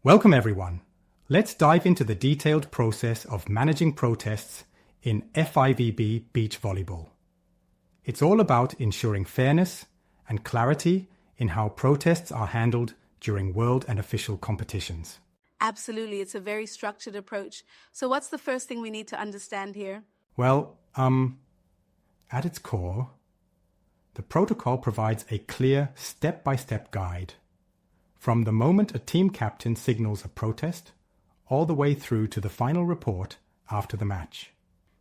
Welcome everyone. Let's dive into the detailed process of managing protests in FIVB beach volleyball. It's all about ensuring fairness and clarity in how protests are handled during world and official competitions. Absolutely, it's a very structured approach. So what's the first thing we need to understand here? Well, at its core, the protocol provides a clear step-by-step guide. From the moment a team captain signals a protest, all the way through to the final report after the match.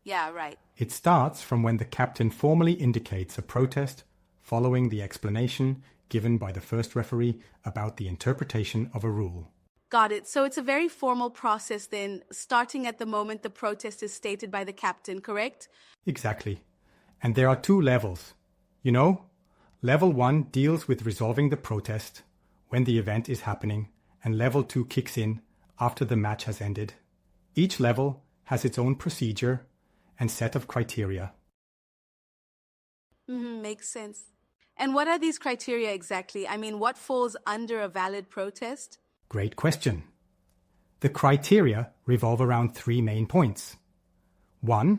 Yeah, right. It starts from when the captain formally indicates a protest, following the explanation given by the first referee about the interpretation of a rule. Got it. So it's a very formal process then, starting at the moment the protest is stated by the captain, correct? Exactly. And there are two levels. Level 1 deals with resolving the protest when the event is happening, and level 2 kicks in after the match has ended. Each level has its own procedure and set of criteria. Makes sense. And what are these criteria exactly? I mean, what falls under a valid protest? Great question. The criteria revolve around three main points. 1.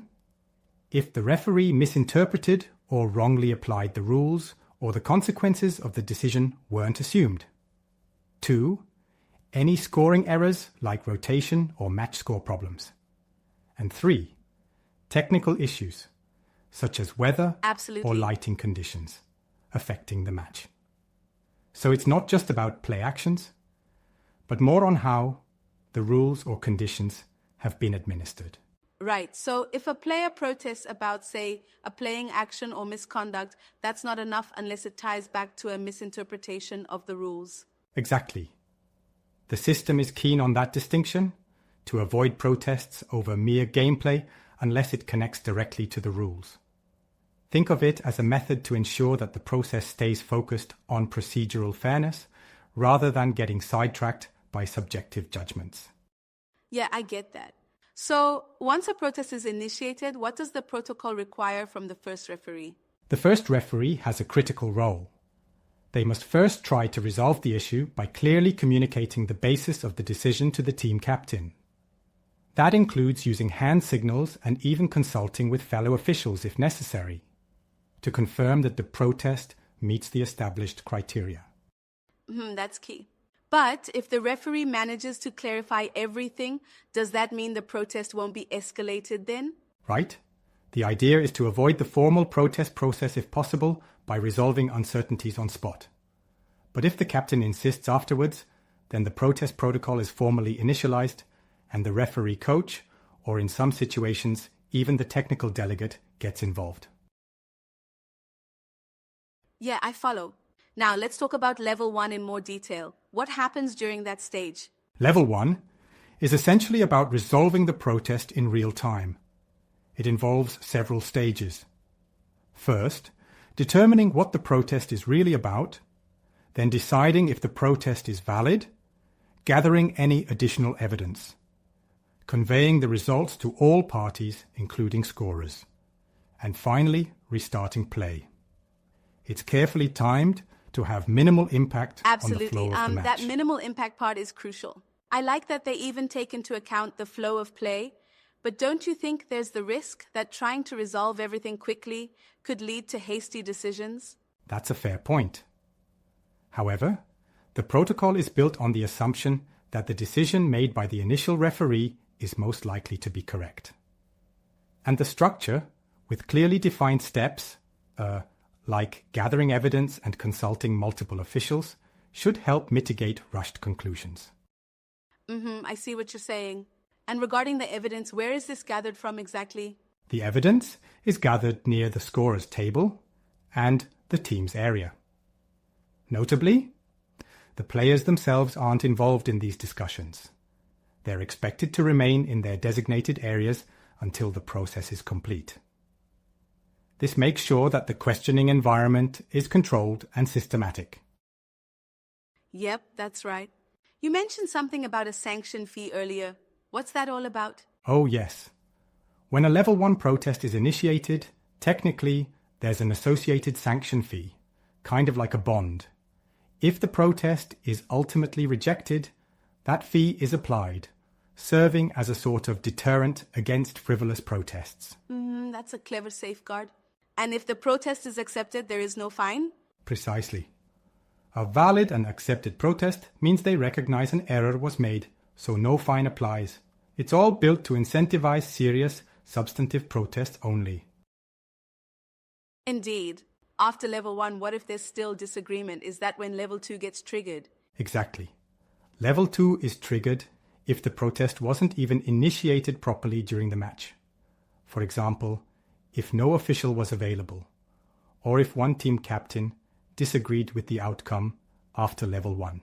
If the referee misinterpreted or wrongly applied the rules, or the consequences of the decision weren't assumed. 2. Any scoring errors like rotation or match score problems. And 3. Technical issues, such as weather or lighting conditions, affecting the match. So it's not just about play actions, but more on how the rules or conditions have been administered. Right. So if a player protests about, say, a playing action or misconduct, that's not enough unless it ties back to a misinterpretation of the rules. Exactly. The system is keen on that distinction, to avoid protests over mere gameplay unless it connects directly to the rules. Think of it as a method to ensure that the process stays focused on procedural fairness rather than getting sidetracked by subjective judgments. Yeah, I get that. So once a protest is initiated, what does the protocol require from the first referee? The first referee has a critical role. They must first try to resolve the issue by clearly communicating the basis of the decision to the team captain. That includes using hand signals and even consulting with fellow officials if necessary, to confirm that the protest meets the established criteria. That's key. But if the referee manages to clarify everything, does that mean the protest won't be escalated then? Right. The idea is to avoid the formal protest process if possible by resolving uncertainties on spot. But if the captain insists afterwards, then the protest protocol is formally initialized and the referee coach, or in some situations, even the technical delegate, gets involved. Yeah, I follow. Now let's talk about level 1 in more detail. What happens during that stage? Level 1 is essentially about resolving the protest in real time. It involves several stages. First, determining what the protest is really about, then deciding if the protest is valid, gathering any additional evidence, conveying the results to all parties, including scorers, and finally restarting play. It's carefully timed to have minimal impact on the flow of the match. That minimal impact part is crucial. I like that they even take into account the flow of play, but don't you think there's the risk that trying to resolve everything quickly could lead to hasty decisions? That's a fair point. However, the protocol is built on the assumption that the decision made by the initial referee is most likely to be correct. And the structure, with clearly defined steps, like gathering evidence and consulting multiple officials, should help mitigate rushed conclusions. I see what you're saying. And regarding the evidence, where is this gathered from exactly? The evidence is gathered near the scorer's table and the team's area. Notably, the players themselves aren't involved in these discussions. They're expected to remain in their designated areas until the process is complete. This makes sure that the questioning environment is controlled and systematic. Yep, that's right. You mentioned something about a sanction fee earlier. What's that all about? Oh, yes. When a level 1 protest is initiated, technically there's an associated sanction fee, kind of like a bond. If the protest is ultimately rejected, That fee is applied, serving as a sort of deterrent against frivolous protests. That's a clever safeguard. And if the protest is accepted, there is no fine? Precisely. A valid and accepted protest means they recognize an error was made, so no fine applies. It's all built to incentivize serious, substantive protests only. Indeed. After level 1, what if there's still disagreement? Is that when level 2 gets triggered? Exactly. Level 2 is triggered if the protest wasn't even initiated properly during the match. For example, if no official was available, or if one team captain disagreed with the outcome after level 1.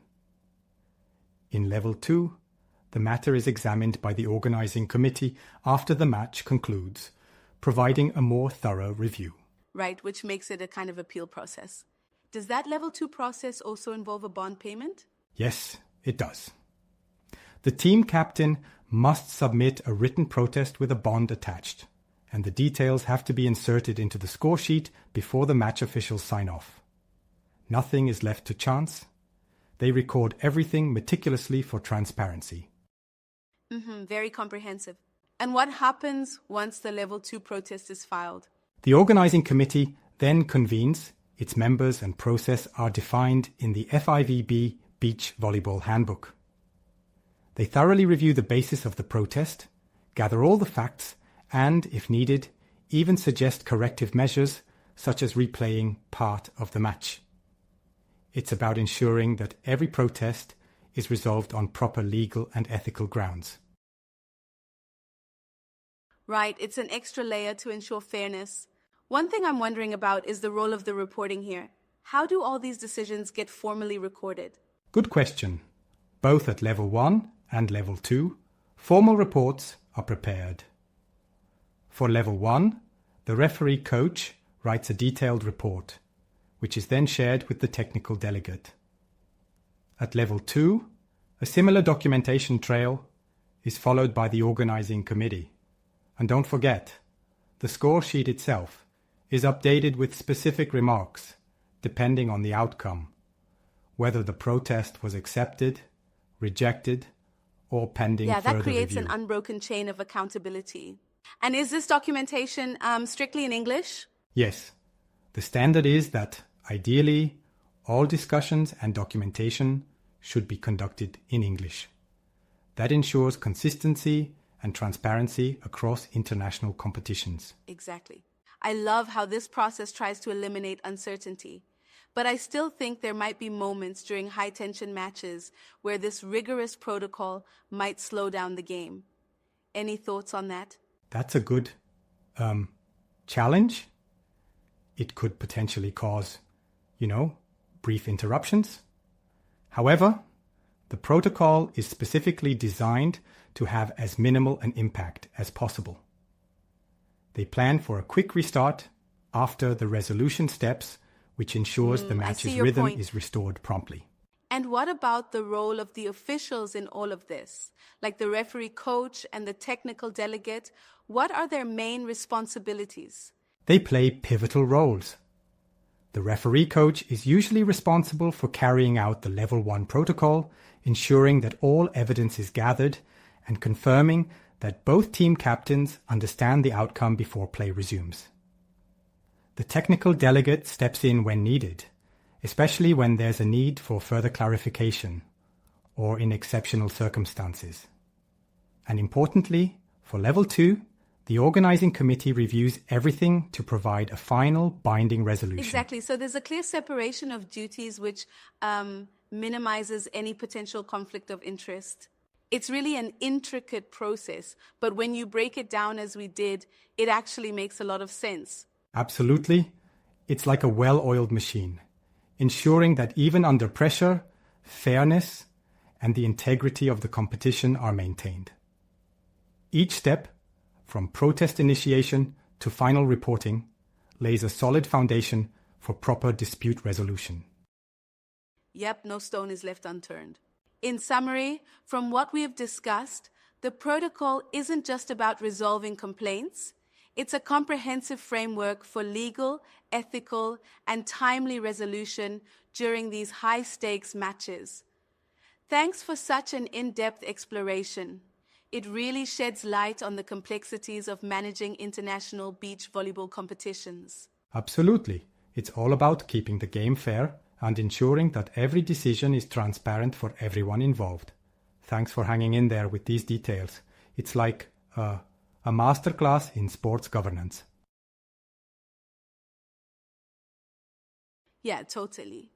In level 2, the matter is examined by the organizing committee after the match concludes, providing a more thorough review. Right, which makes it a kind of appeal process. Does that level 2 process also involve a bond payment? Yes, it does. The team captain must submit a written protest with a bond attached, and the details have to be inserted into the score sheet before the match officials sign off. Nothing is left to chance. They record everything meticulously for transparency. Very comprehensive. And what happens once the level 2 protest is filed? The organizing committee then convenes. Its members and process are defined in the FIVB Beach Volleyball Handbook. They thoroughly review the basis of the protest, gather all the facts, and, if needed, even suggest corrective measures such as replaying part of the match. It's about ensuring that every protest is resolved on proper legal and ethical grounds. Right, it's an extra layer to ensure fairness. One thing I'm wondering about is the role of the reporting here. How do all these decisions get formally recorded? Good question. Both at level 1 and level 2, formal reports are prepared. For level 1, the referee coach writes a detailed report, which is then shared with the technical delegate. At level 2, a similar documentation trail is followed by the organizing committee. And don't forget, the score sheet itself is updated with specific remarks, depending on the outcome, whether the protest was accepted, rejected, or pending further review. Yeah, that creates an unbroken chain of accountability. And is this documentation strictly in English? Yes. The standard is that, ideally, all discussions and documentation should be conducted in English. That ensures consistency and transparency across international competitions. Exactly. I love how this process tries to eliminate uncertainty. But I still think there might be moments during high-tension matches where this rigorous protocol might slow down the game. Any thoughts on that? That's a good challenge. It could potentially cause, brief interruptions. However, the protocol is specifically designed to have as minimal an impact as possible. They plan for a quick restart after the resolution steps, which ensures the match's rhythm is restored promptly. And what about the role of the officials in all of this? Like the referee coach and the technical delegate, what are their main responsibilities? They play pivotal roles. The referee coach is usually responsible for carrying out the level 1 protocol, ensuring that all evidence is gathered and confirming that both team captains understand the outcome before play resumes. The technical delegate steps in when needed, especially when there's a need for further clarification or in exceptional circumstances. And importantly, for level 2, the organizing committee reviews everything to provide a final binding resolution. Exactly. So there's a clear separation of duties which minimizes any potential conflict of interest. It's really an intricate process, but when you break it down as we did, it actually makes a lot of sense. Absolutely. It's like a well-oiled machine, ensuring that even under pressure, fairness and the integrity of the competition are maintained. Each step, from protest initiation to final reporting, lays a solid foundation for proper dispute resolution. Yep, no stone is left unturned. In summary, from what we have discussed, the protocol isn't just about resolving complaints. It's a comprehensive framework for legal, ethical, and timely resolution during these high-stakes matches. Thanks for such an in-depth exploration. It really sheds light on the complexities of managing international beach volleyball competitions. Absolutely. It's all about keeping the game fair and ensuring that every decision is transparent for everyone involved. Thanks for hanging in there with these details. It's like a masterclass in sports governance. Yeah, totally.